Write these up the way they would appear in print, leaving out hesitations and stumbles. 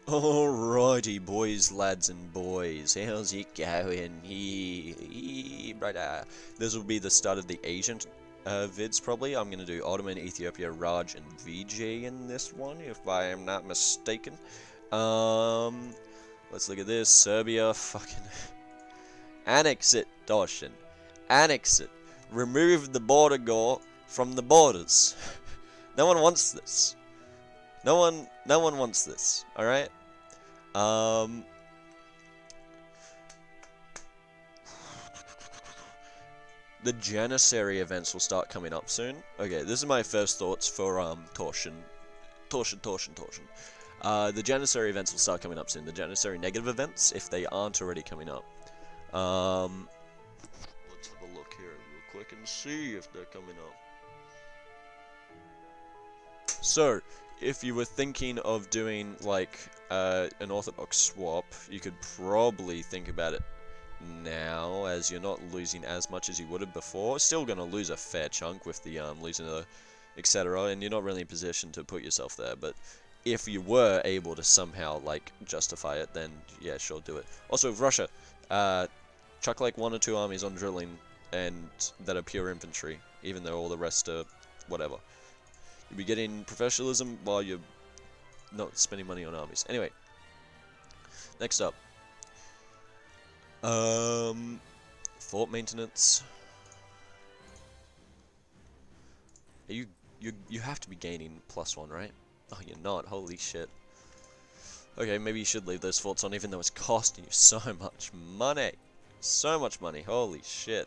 Alrighty, boys, lads, and boys, how's it going? Brother. This will be the start of the Asian vids, probably. I'm gonna do Ottoman, Ethiopia, Raj, and VJ in this one, if I am not mistaken. Let's look at this. Serbia, fucking annex it, Dawson. Annex it. Remove the border gore from the borders. No one wants this. No one wants this. All right. The Janissary events will start coming up soon. Okay, this is my first thoughts for Torsion. The Janissary events will start coming up soon. The Janissary negative events, if they aren't already coming up. Let's have a look here real quick and see if they're coming up. So, if you were thinking of doing like an Orthodox swap, you could probably think about it now, as you're not losing as much as you would have before. Still gonna lose a fair chunk with the losing the etc., and you're not really in position to put yourself there, but if you were able to somehow like justify it, then yeah, sure, do it. Also, Russia, chuck like 1 or 2 armies on drilling and that are pure infantry, even though all the rest are whatever. You'll be getting professionalism while you're not spending money on armies. Anyway, next up, fort maintenance. You have to be gaining +1, right? Oh, you're not. Holy shit. Okay, maybe you should leave those forts on, even though it's costing you so much money. So much money. Holy shit.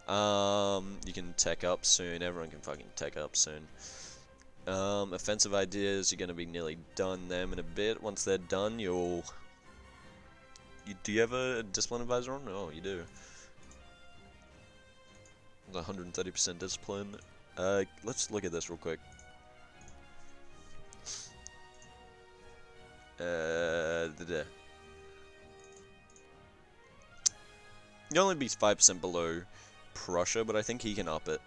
You can tech up soon. Everyone can fucking tech up soon. Offensive ideas, you're gonna be nearly done them in a bit. Once they're done, do you have a discipline advisor on? Oh, you do. 130% discipline. Let's look at this real quick. You only be 5% below Prussia, but I think he can up it,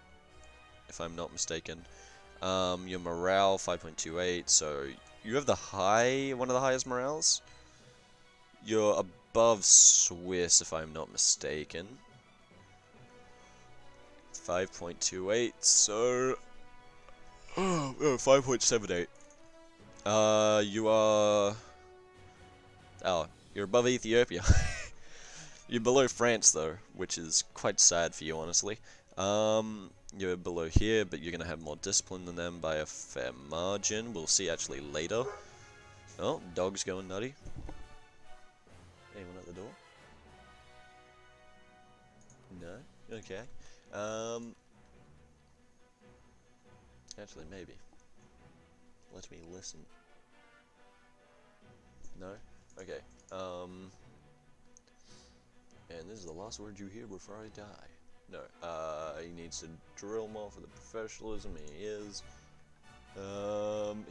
if I'm not mistaken. Your morale 5.28, so you have one of the highest morales. You're above Swiss, if I'm not mistaken. 5.28, so 5.78. You are you're above Ethiopia. You're below France though, which is quite sad for you, honestly. You're below here, but you're gonna have more discipline than them by a fair margin. We'll see actually later. Oh, dog's going nutty. Anyone at the door? No? Okay. Actually, maybe. Let me listen. No? Okay. And this is the last word you hear before I die. No. He needs to drill more for the professionalism. He is.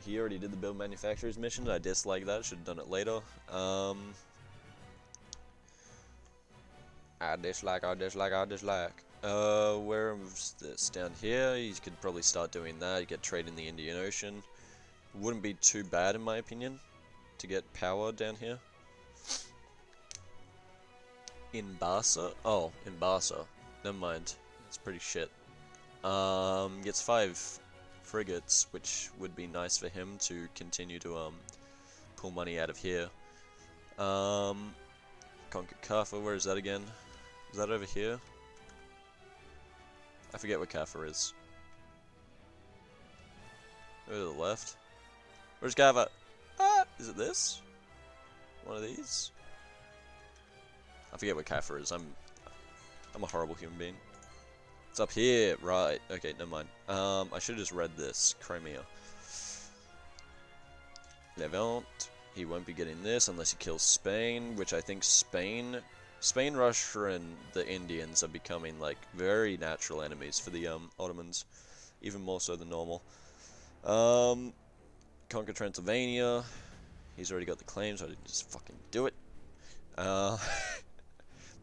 He already did the build manufacturers mission. I dislike that. Should have done it later. I dislike. Where is this? Down here. You could probably start doing that. You get trade in the Indian Ocean. Wouldn't be too bad in my opinion to get power down here. In Barca? Oh, in Barca. Never mind. It's pretty shit. Gets 5 frigates, which would be nice for him to continue to pull money out of here. Conquer Kaffa, where is that again? Is that over here? I forget where Kaffa is. Over to the left. Where's Kaffa? Ah, is it this? One of these? I forget what Kaffa is. I'm a horrible human being. It's up here, right? Okay, never mind. I should have just read this. Crimea. Levant. He won't be getting this unless he kills Spain, which I think Spain, Russia, and the Indians are becoming like very natural enemies for the Ottomans, even more so than normal. Conquer Transylvania. He's already got the claims, so I just fucking do it.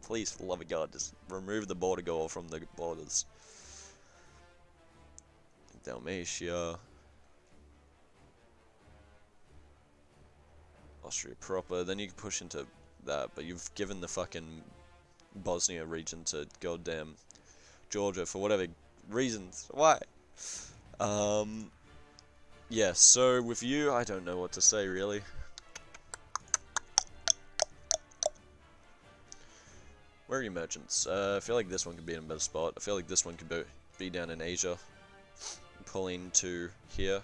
Please, for the love of God, just remove the border goal from the borders. Dalmatia. Austria proper. Then you can push into that, but you've given the fucking Bosnia region to goddamn Georgia for whatever reasons. Why? Yeah, so with you, I don't know what to say, really. Where are your merchants? I feel like this one could be in a better spot. I feel like this one could be down in Asia. Pulling to here.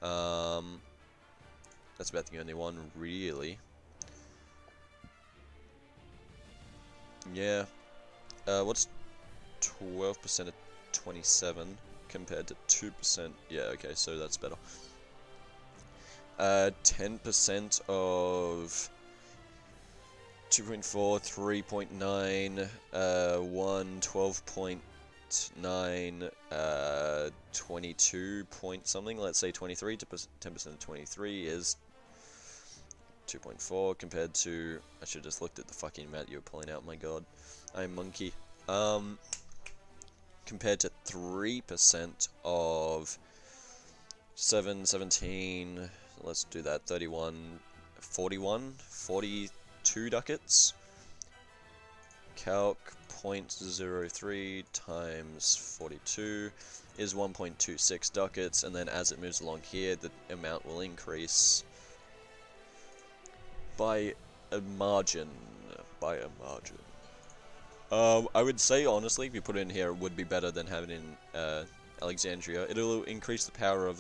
That's about the only one, really. Yeah. What's 12% of 27 compared to 2%? Yeah, okay, so that's better. 10% of 2.4, 3.9, 1, 12.9, 22 point something, let's say 23, 10% of 23 is 2.4 compared to, I should have just looked at the fucking amount you were pulling out, my god, I'm monkey. Compared to 3% of 7, 17, let's do that, 31, 41, 42 ducats. Calc 0.03 times 42 is 1.26 ducats, and then as it moves along here, the amount will increase by a margin. I would say, honestly, if you put it in here, it would be better than having it in Alexandria. It'll increase the power of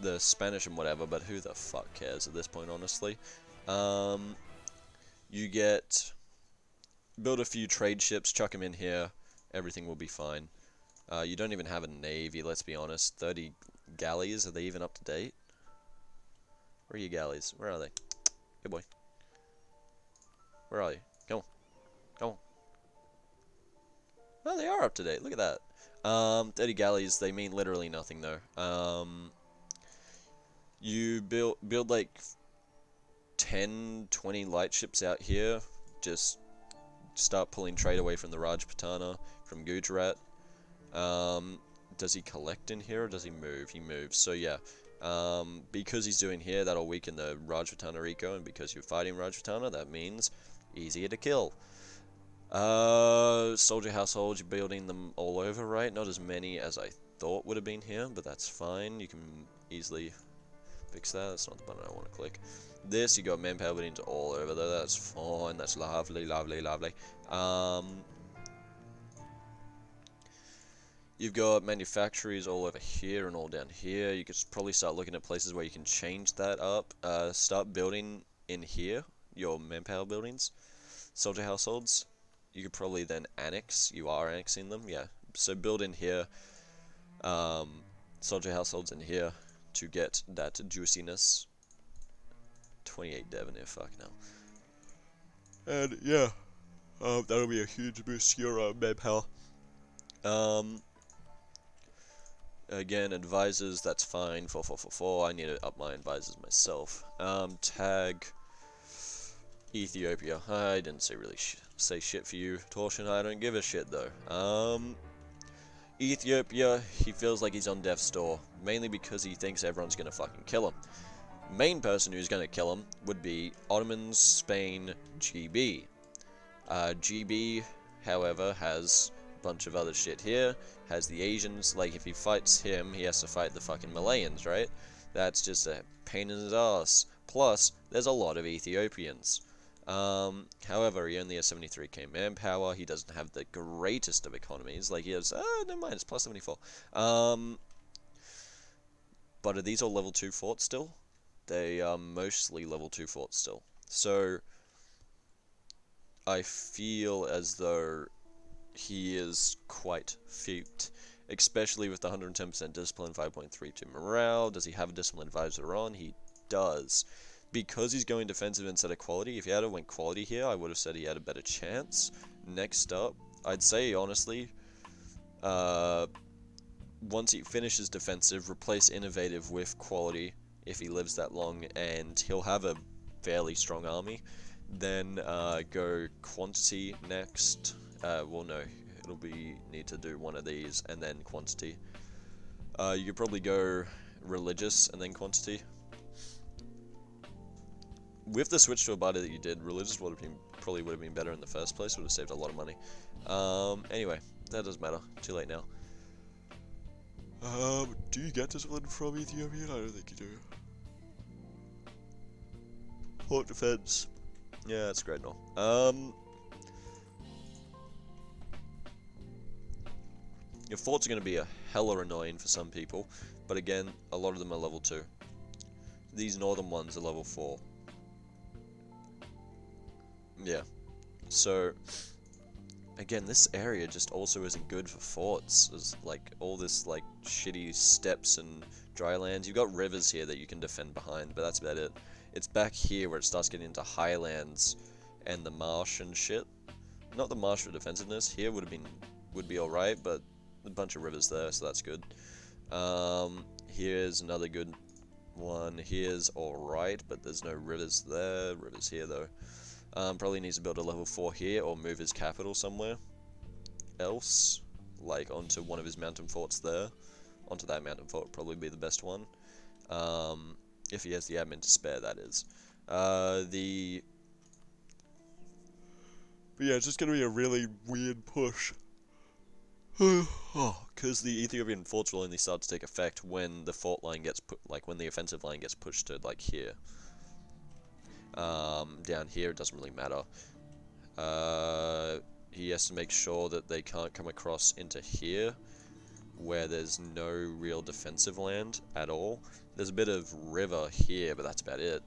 the Spanish and whatever, but who the fuck cares at this point, honestly. You build a few trade ships, chuck them in here, everything will be fine. You don't even have a navy, let's be honest. 30 galleys, are they even up to date? Where are your galleys? Where are they? Good boy. Where are you? Come on. Come on. Oh, they are up to date, look at that. 30 galleys, they mean literally nothing though. You build like 10, 20 light ships out here, just start pulling trade away from the Rajputana, from Gujarat. Does he collect in here or does he move? He moves, so yeah. Because he's doing here, that'll weaken the Rajputana eco, and because you're fighting Rajputana, that means easier to kill. Soldier household, you're building them all over, right? Not as many as I thought would have been here, but that's fine. You can easily fix that. That's not the button I want to click. This, you got manpower buildings all over there. That's fine. That's lovely, lovely, lovely. You've got manufactories all over here and all down here. You could probably start looking at places where you can change that up. Start building in here, your manpower buildings. Soldier households. You could probably then annex. You are annexing them, yeah. So build in here. Soldier households in here to get that juiciness. 28 Devanir, fuck no. And yeah, that'll be a huge boost to your manpower. Again, advisors, that's fine. 4444. I need to up my advisors myself. Tag Ethiopia. I didn't say shit for you, Torsion. I don't give a shit though. Ethiopia, he feels like he's on death's door, mainly because he thinks everyone's gonna fucking kill him. Main person who's gonna kill him would be Ottomans, Spain, GB. GB, however, has a bunch of other shit here. Has the Asians. Like, if he fights him, he has to fight the fucking Malayans, right? That's just a pain in his ass. Plus, there's a lot of Ethiopians. However, he only has 73k manpower. He doesn't have the greatest of economies. Like, he has, never mind, it's plus 74. But are these all level 2 forts still? They are mostly level 2 forts still. So, I feel as though he is quite fucked. Especially with the 110% discipline, 5.32 morale. Does he have a discipline advisor on? He does. Because he's going defensive instead of quality, if he had went quality here, I would have said he had a better chance. Next up, I'd say, honestly, once he finishes defensive, replace innovative with quality if he lives that long, and he'll have a fairly strong army. Then go quantity next. Well, no, it'll be need to do one of these and then quantity. You could probably go religious and then quantity. with the switch to a barter that you did, religious would have been probably would have been better in the first place. Would have saved a lot of money. Anyway, that doesn't matter. Too late now. Do you get discipline from Ethiopia? I don't think you do. Port defense. Yeah, that's great and all. Your forts are going to be a hella annoying for some people, but again, a lot of them are level 2. These northern ones are level 4. Yeah. So, again, this area just also isn't good for forts. There's like all this like shitty steppes and dry lands. You've got rivers here that you can defend behind, but that's about it. It's back here where it starts getting into highlands and the marsh and shit. Not the marsh for defensiveness. Here would be alright, but a bunch of rivers there, so that's good. Here's another good one. Here's alright, but there's no rivers there. Rivers here though. Probably needs to build a level 4 here or move his capital somewhere else, like onto one of his mountain forts there. Onto that mountain fort would probably be the best one. If he has the admin to spare, that is. But yeah, it's just gonna be a really weird push. Because the Ethiopian forts will only start to take effect when the fort line gets when the offensive line gets pushed to like here. Down here it doesn't really matter. He has to make sure that they can't come across into here, where there's no real defensive land at all. There's a bit of river here, but that's about it.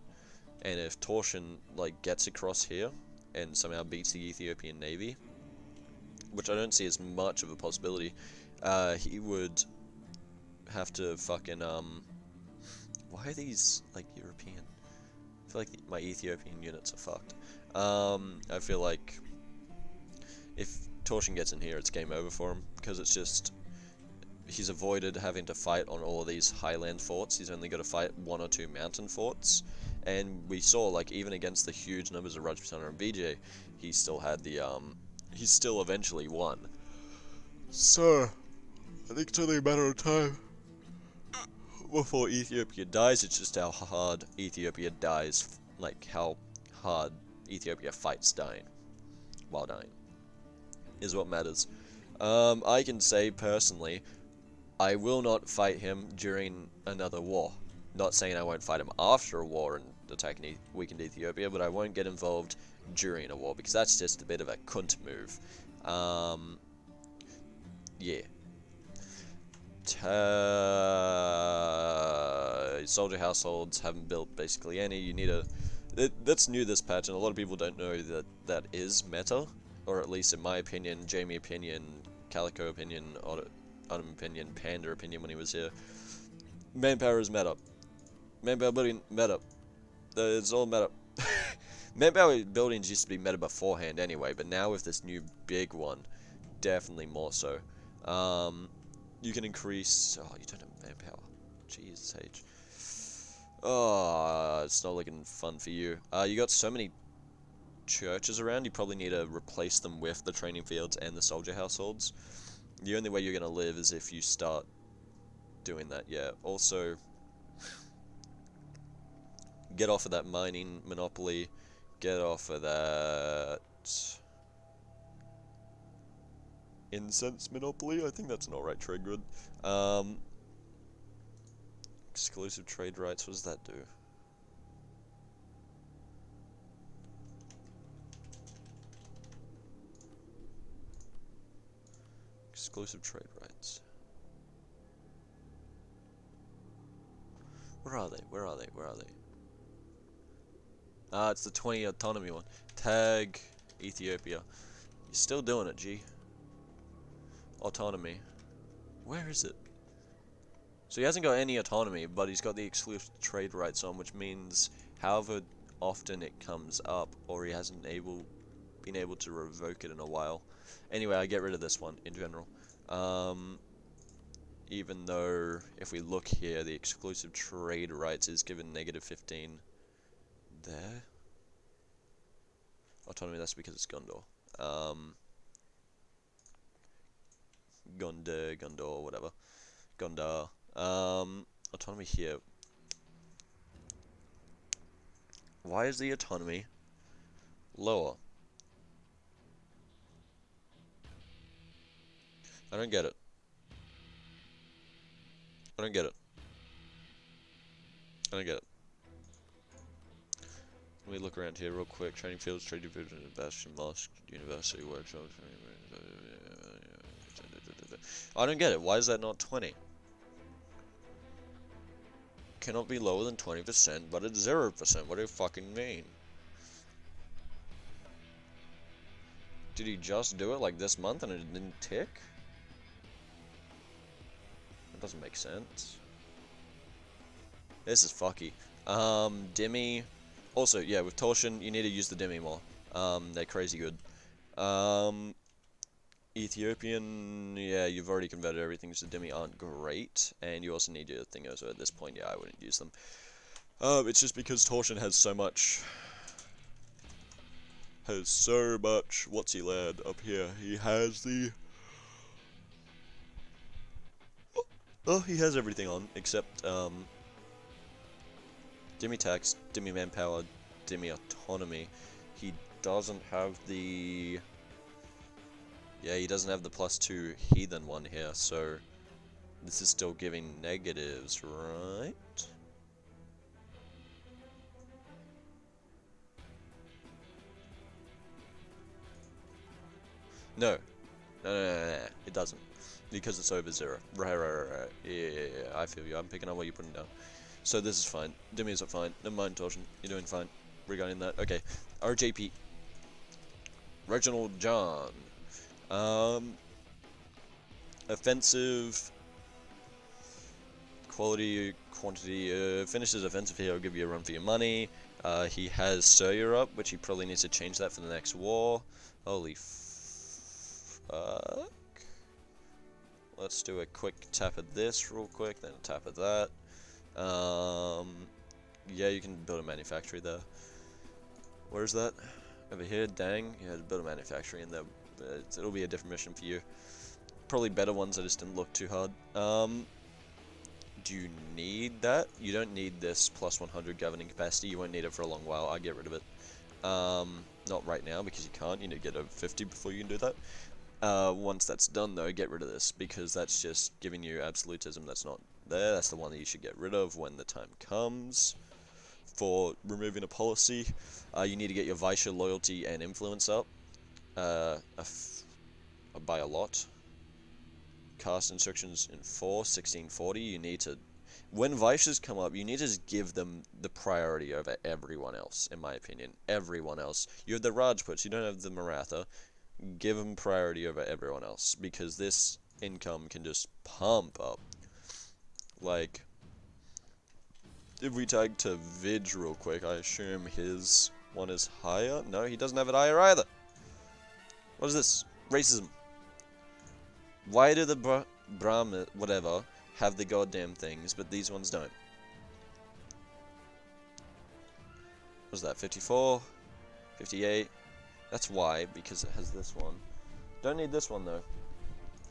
And if Torsion like gets across here and somehow beats the Ethiopian navy, which I don't see as much of a possibility, he would have to fucking why are these like European? I feel like my Ethiopian units are fucked. I feel like if Torsion gets in here, it's game over for him, because it's just he's avoided having to fight on all of these highland forts. He's only got to fight 1 or 2 mountain forts, and we saw like even against the huge numbers of Rajputana and Vijay, he still had the he still eventually won. So I think it's only a matter of time before Ethiopia dies. It's just how hard Ethiopia dies, like how hard Ethiopia fights dying while dying is what matters. I can say personally, I will not fight him during another war. Not saying I won't fight him after a war and attack weakened Ethiopia, but I won't get involved during a war, because that's just a bit of a cunt move. Yeah. Soldier households haven't built basically any. You need a... That's new this patch, and a lot of people don't know that that is meta. Or at least in my opinion, Jamie opinion, Calico opinion, Autumn opinion, Panda opinion when he was here. Manpower is meta. Manpower building, meta. It's all meta. Manpower buildings used to be meta beforehand anyway, but now with this new big one, definitely more so. You can increase... Oh, you don't have manpower. Jesus H. Oh, it's not looking fun for you. You got so many churches around, you probably need to replace them with the training fields and the soldier households. The only way you're going to live is if you start doing that, yeah. Also, get off of that mining monopoly. Get off of that incense monopoly. I think that's an alright trade grid. Exclusive trade rights, what does that do? Exclusive trade rights. Where are they? Where are they? Where are they? It's the 20 autonomy one. Tag Ethiopia. You're still doing it, G. Autonomy. Where is it? So he hasn't got any autonomy, but he's got the exclusive trade rights on, which means however often it comes up, or he hasn't been able to revoke it in a while. Anyway, I get rid of this one in general. Even though if we look here, the exclusive trade rights is given -15 there. Autonomy, that's because it's Gondor. Gondor, whatever. Gondar. Autonomy here. Why is the autonomy lower? I don't get it. I don't get it. I don't get it. Let me look around here real quick. Training fields, trade division, Bastion, Mosque, University, workshops. I don't get it. Why is that not 20? Cannot be lower than 20%, but it's 0%. What do you fucking mean? Did he just do it like this month and it didn't tick? That doesn't make sense. This is fucky. Demi. Also, yeah, with Torsion, you need to use the Demi more. They're crazy good. Ethiopian, yeah, you've already converted everything, so Demi aren't great. And you also need your thingos, so at this point, yeah, I wouldn't use them. It's just because Torsion has so much... What's he lad up here? He has the... Oh, he has everything on, except, Demi Tax, Demi Manpower, Demi Autonomy. He doesn't have the... Yeah, he doesn't have the +2 Heathen one here, so... This is still giving negatives, right? No. No, it doesn't. Because it's over 0. Right. Yeah, I feel you. I'm picking up what you're putting down. So this is fine. Demi's are fine. Never mind, Torsion. You're doing fine regarding that. Okay. RJP. Reginald John. Offensive. Quality, quantity. Finishes offensive here. I'll give you a run for your money. He has Surya up, which he probably needs to change that for the next war. Holy fuck. Let's do a quick tap at this real quick, then a tap at that. Yeah, you can build a manufactory there. Where's that? Over here, dang. Yeah, build a manufacturing in there. It'll be a different mission for you. Probably better ones, I just didn't look too hard. Do you need that? You don't need this +100 governing capacity. You won't need it for a long while. I'll get rid of it. Not right now, because you can't. You need to get over 50 before you can do that. Once that's done, though, get rid of this, because that's just giving you absolutism that's not there. That's the one that you should get rid of when the time comes. For removing a policy, you need to get your Vaishya loyalty and influence up by a lot. Cast instructions in 1640. You need to, when Vaishyas come up, you need to just give them the priority over everyone else, in my opinion. Everyone else. You have the Rajputs, you don't have the Maratha. Give them priority over everyone else, because this income can just pump up. Like, if we tag to Vidge real quick, I assume his one is higher? No, he doesn't have it higher either. What is this? Racism. Why do the Brahmin, whatever, have the goddamn things, but these ones don't? What's that, 54? 58? That's why, because it has this one. Don't need this one, though.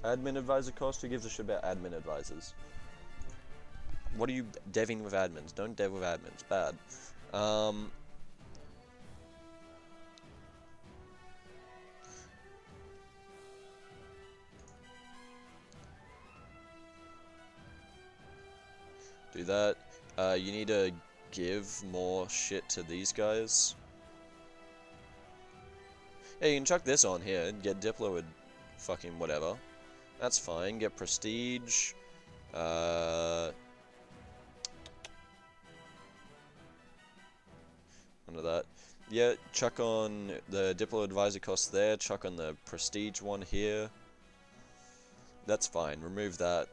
Admin advisor cost? Who gives a shit about admin advisors? What are you deving with admins? Don't dev with admins. Bad. Do that. You need to give more shit to these guys. Hey, you can chuck this on here and get Diplo with fucking whatever. That's fine. Get prestige. Under that. Yeah, chuck on the Diplo advisor cost there. Chuck on the prestige one here. That's fine. Remove that.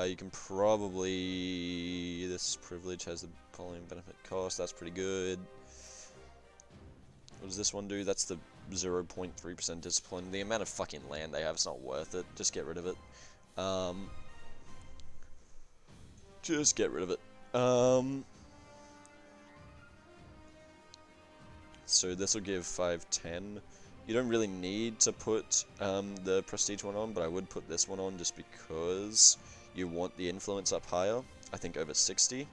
You can probably... This privilege has the following benefit cost. That's pretty good. What does this one do? That's the 0.3% discipline. The amount of fucking land they have is not worth it. Just get rid of it. Just get rid of it. So this will give 510. You don't really need to put the prestige one on, but I would put this one on just because you want the influence up higher. I think over 60.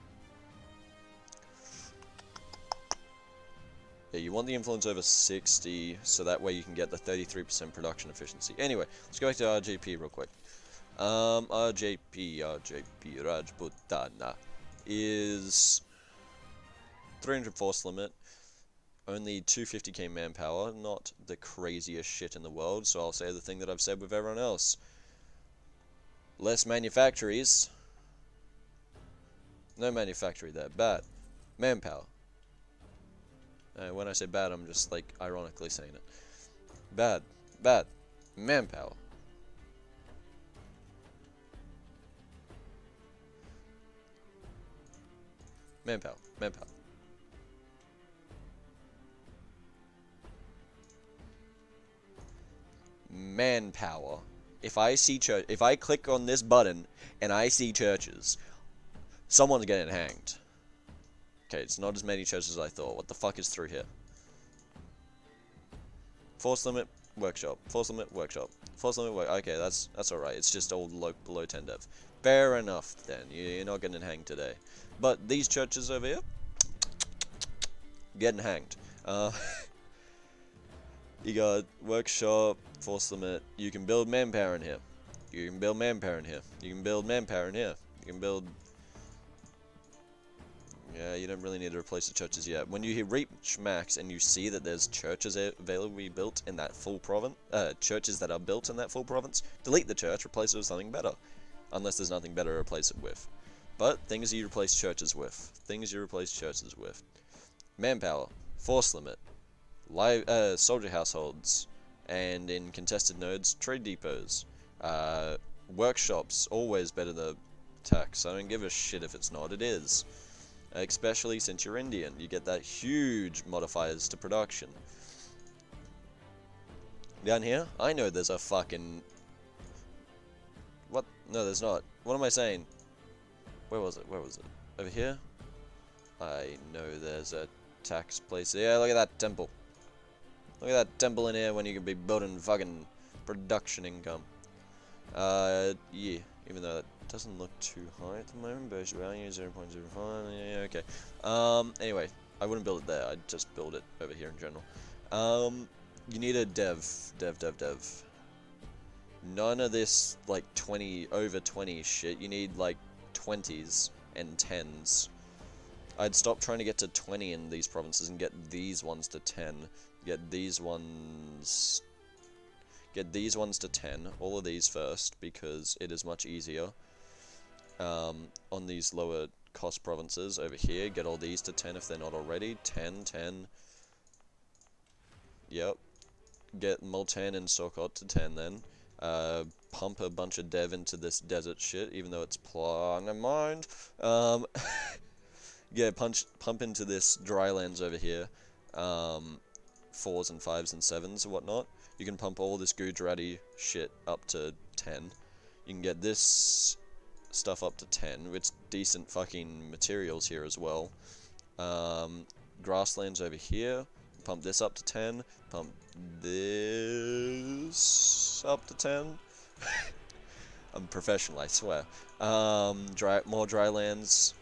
Okay, you want the influence over 60, so that way you can get the 33% production efficiency. Anyway, let's go back to RJP real quick. RJP Rajputana is 300 force limit, only 250k manpower, not the craziest shit in the world, so I'll say the thing that I've said with everyone else. Less manufactories. No manufactory there. Bad. Manpower. When I say bad, I'm just like ironically saying it. Bad. Bad. Manpower. Manpower. Manpower. Manpower. If I click on this button and I see churches, someone's getting hanged. Okay, it's not as many churches as I thought. What the fuck is through here? Force limit, workshop. Force limit, workshop. Force limit, work. Okay, that's alright. It's just all below 10 dev. Fair enough, then. You're not getting hanged today. But these churches over here, getting hanged. You got workshop, force limit. You can build manpower in here. You can build manpower in here. You can build manpower in here. You can build... Yeah, you don't really need to replace the churches yet. When you reach max and you see that there's churches available built in that full province, churches that are built in that full province, delete the church, replace it with something better. Unless there's nothing better to replace it with. But things you replace churches with. Things you replace churches with. Manpower, force limit, soldier households, and in contested nodes, trade depots. Workshops, always better than tax. I don't give a shit if it's not, it is. Especially since you're Indian, you get that huge modifiers to production. Down here, I know there's a fucking... What? No, there's not. What am I saying? Where was it? Where was it? Over here? I know there's a tax place. Yeah, look at that temple. Look at that temple in here when you could be building fucking production income. Yeah, even though that doesn't look too high at the moment. Base value 0.05. Yeah, okay. Anyway, I wouldn't build it there. I'd just build it over here in general. You need a dev. None of this like over 20 shit. You need like 20s and 10s. I'd stop trying to get to 20 in these provinces and get these ones to 10. Get these ones to 10. All of these first because it is much easier. On these lower cost provinces over here, get all these to 10 if they're not already. 10, 10. Yep. Get Multan and Sokot to 10 then. Pump a bunch of dev into this desert shit, even though it's never mind. Yeah, pump into this drylands over here. 4s and 5s and 7s and whatnot. You can pump all this Gujarati shit up to 10. You can get this stuff up to 10, with decent fucking materials here as well. Grasslands over here. Pump this up to 10. Pump this up to 10. I'm professional, I swear. More drylands,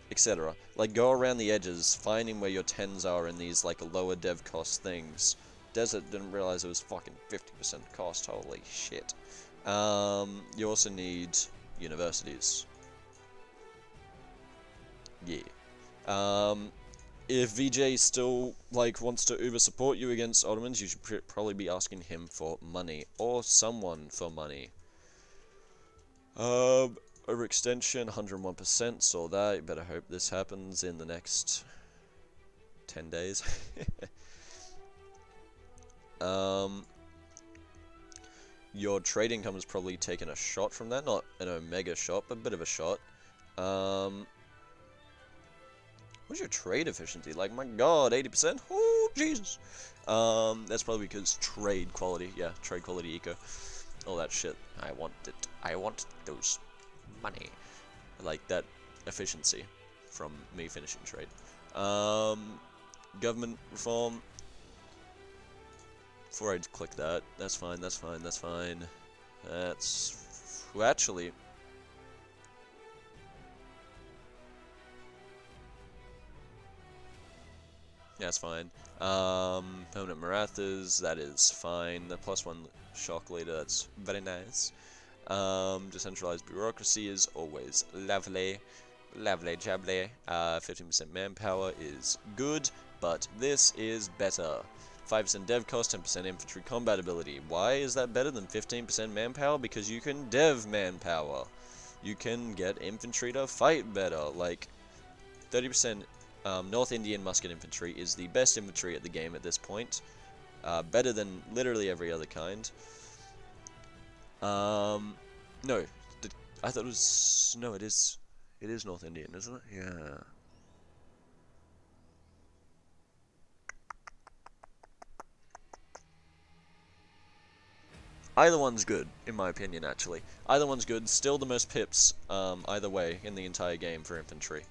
etc. Like, go around the edges, finding where your 10s are in these, like, lower dev cost things. Desert didn't realize it was fucking 50% cost, holy shit. You also need universities. Yeah. If VJ still, like, wants to Uber support you against Ottomans, you should probably be asking him for money, or someone for money. Overextension, 101%, saw that. You better hope this happens in the next 10 days. Your trade income has probably taken a shot from that. Not an omega shot, but a bit of a shot. What's your trade efficiency? Like, my god, 80%? Oh, Jesus. That's probably because trade quality. Yeah, trade quality eco. All that shit. I want it. I want those money. I like that efficiency from me finishing trade. Government reform. Before I click that, that's fine, that's fine, that's fine. That's... Well, actually... That's fine. Permanent Marathas, that is fine. The +1 shock leader, that's very nice. Decentralized bureaucracy is always lovely. Lovely jubbly. 15% manpower is good, but this is better. 5% dev cost, 10% infantry combat ability. Why is that better than 15% manpower? Because you can dev manpower. You can get infantry to fight better. Like, 30% North Indian musket infantry is the best infantry at the game at this point. Better than literally every other kind. No, I thought it was, no, it is North Indian, isn't it? Yeah. Either one's good, in my opinion, actually. Either one's good, still the most pips, either way, in the entire game for infantry.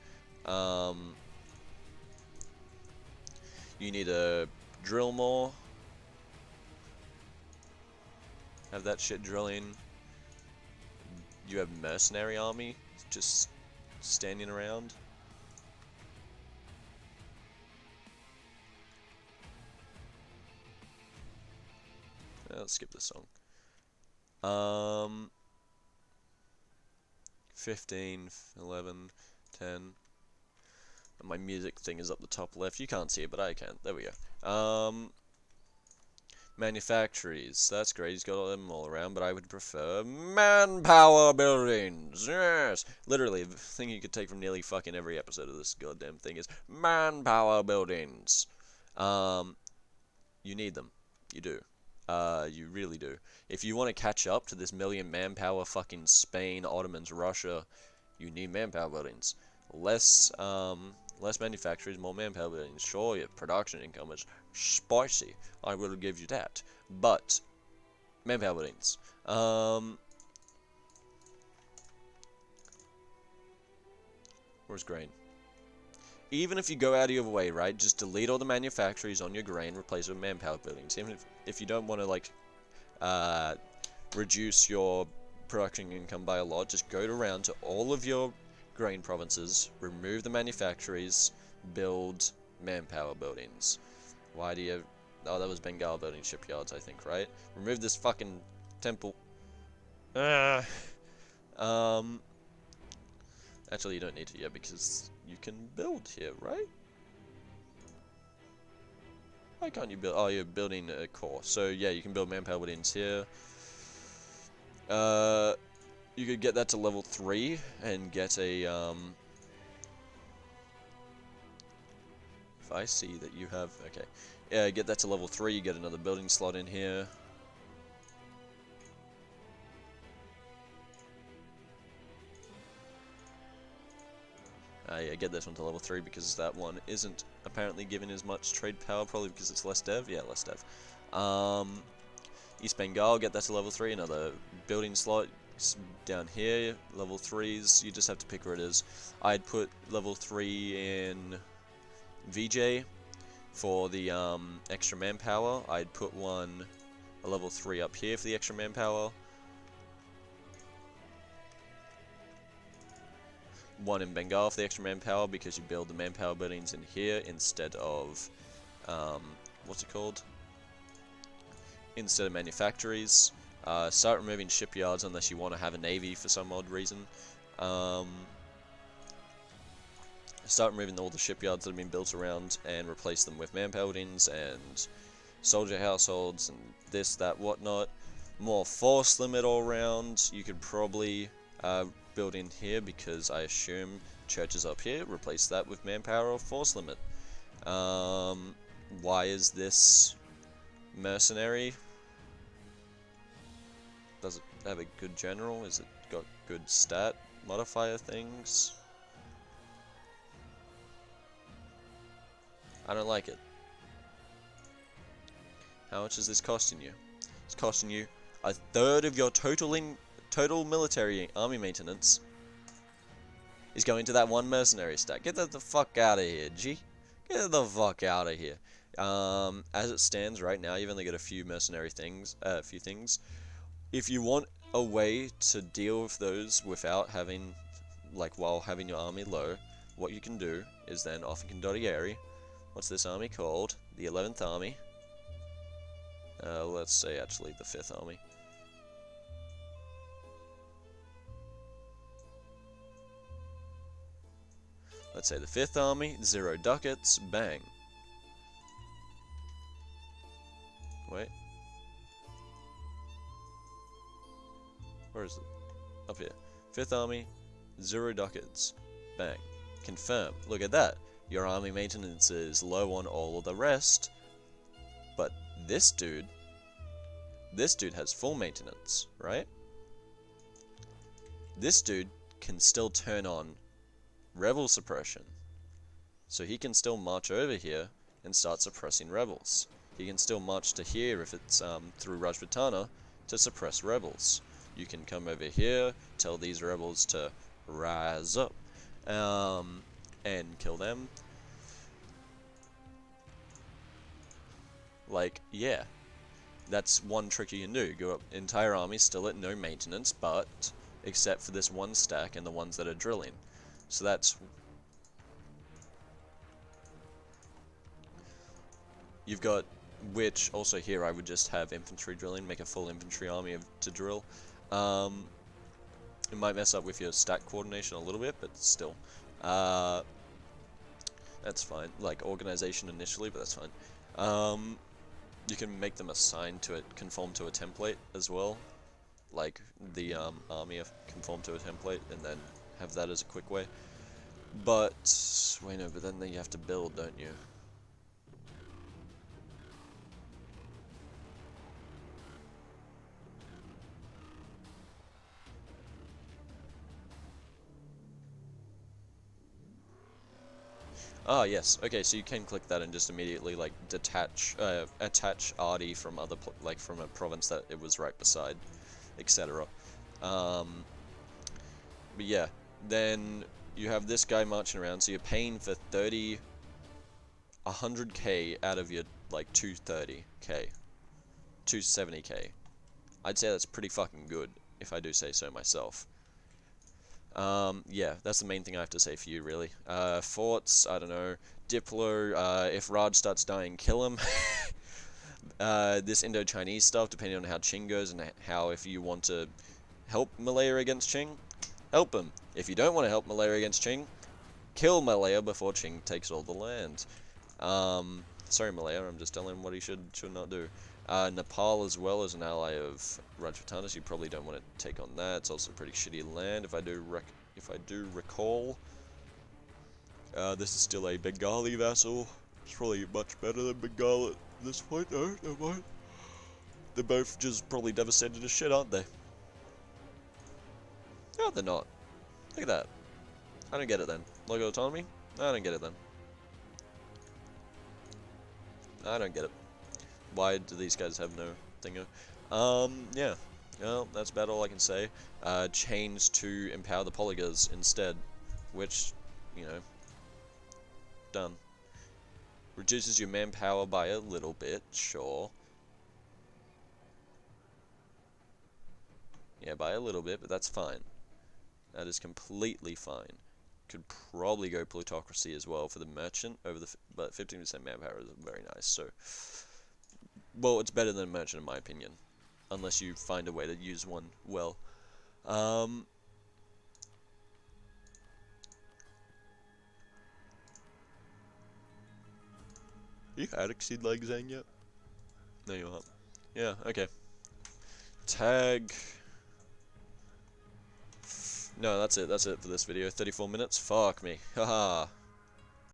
You need to drill more. Have that shit drilling. You have mercenary army, just standing around. Let's skip this song. 15, 11, 10. My music thing is up the top left. You can't see it, but I can. There we go. Manufactories. That's great. He's got them all around, but I would prefer manpower buildings. Yes. Literally, the thing you could take from nearly fucking every episode of this goddamn thing is manpower buildings. You need them. You do. You really do. If you want to catch up to this million manpower fucking Spain, Ottomans, Russia, you need manpower buildings. Less manufacturers, more manpower buildings. Sure, your production income is spicy. I will give you that. But, manpower buildings. Where's grain? Even if you go out of your way, right, just delete all the manufactories on your grain, replace it with manpower buildings. Even if you don't want to, like, reduce your production income by a lot, just go around to all of your grain provinces, remove the manufactories, build manpower buildings. Why do you... Oh, that was Bengal building shipyards, I think, right? Remove this fucking temple. Actually, you don't need to yet because you can build here, right? Why can't you build? Oh, you're building a core. So, yeah, you can build manpower buildings here. You could get that to level 3 and get a, if I see that you have, okay. Yeah, get that to level 3, you get another building slot in here. Yeah, get this one to level 3 because that one isn't apparently given as much trade power, probably because it's less dev. Yeah, less dev. East Bengal, get that to level 3, another building slot down here, level 3s, you just have to pick where it is. I'd put level 3 in VJ for the extra manpower. I'd put a level 3 up here for the extra manpower. One in Bengal for the extra manpower because you build the manpower buildings in here instead of, what's it called? Instead of manufactories. Start removing shipyards unless you want to have a navy for some odd reason. Start removing all the shipyards that have been built around and replace them with manpower buildings and soldier households and this, that, whatnot. More force limit all around. You could probably build in here because I assume churches up here. Replace that with manpower or force limit. Why is this mercenary? Does it have a good general? Is it got good stat modifier things? I don't like it. How much is this costing you? It's costing you a third of your total military army maintenance is going to that one mercenary stat. Get the fuck out of here, G. Get the fuck out of here. As it stands right now, you've only got a few mercenary things, If you want a way to deal with those without having, while having your army low, what you can do is then off in Condottieri, What's this army called? The 11th Army. Let's say actually the 5th Army. Let's say the 5th Army, 0 ducats, bang. Wait. Where is it? Up here. 5th Army, 0 ducats, bang. Confirm. Look at that. Your army maintenance is low on all of the rest, but this dude has full maintenance, right? This dude can still turn on rebel suppression. So he can still march over here and start suppressing rebels. He can still march to here if it's through Rajputana to suppress rebels. You can come over here, tell these rebels to rise up and kill them. Like, yeah. That's one trick you can do. Go up, entire army still at no maintenance, but except for this one stack and the ones that are drilling. So that's... You've got, which also here I would just have infantry drilling, make a full infantry army to drill. It might mess up with your stack coordination a little bit, but still. That's fine. Like, organization initially, but that's fine. You can make them assigned to it, conform to a template as well. Like, the army conform to a template, and then have that as a quick way. But, wait, no, but then you have to build, don't you? Ah, yes. Okay, so you can click that and just immediately, like, attach Ardi from like, from a province that it was right beside, etc. But yeah, then you have this guy marching around, so you're paying for 100k out of your, like, 230k, 270k. I'd say that's pretty fucking good, if I do say so myself. Yeah, that's the main thing I have to say for you, really. Forts, I don't know. Diplo, if Raj starts dying, kill him. This Indo-Chinese stuff, depending on how Qing goes and how, if you want to help Malaya against Qing, help him. If you don't want to help Malaya against Qing, kill Malaya before Qing takes all the land. Sorry Malaya, I'm just telling him what he should not do. Nepal as well as an ally of Rajputana, so you probably don't want to take on that. It's also pretty shitty land, if I do recall. This is still a Bengali vassal. It's probably much better than Bengal at this point, though, never mind. They're both just probably devastated as shit, aren't they? No, they're not. Look at that. I don't get it then. Logo autonomy? I don't get it then. I don't get it. Why do these guys have no thingo? Yeah. Well, that's about all I can say. Change to empower the polygars instead, which, you know, done. Reduces your manpower by a little bit, sure. Yeah, by a little bit, but that's fine. That is completely fine. Could probably go plutocracy as well for the merchant over but 15% manpower is very nice. So, well, it's better than merchant in my opinion, unless you find a way to use one well. You had Exceed Legzang yet? No, you aren't. Yeah, okay. Tag. No, that's it for this video. 34 minutes? Fuck me. Haha.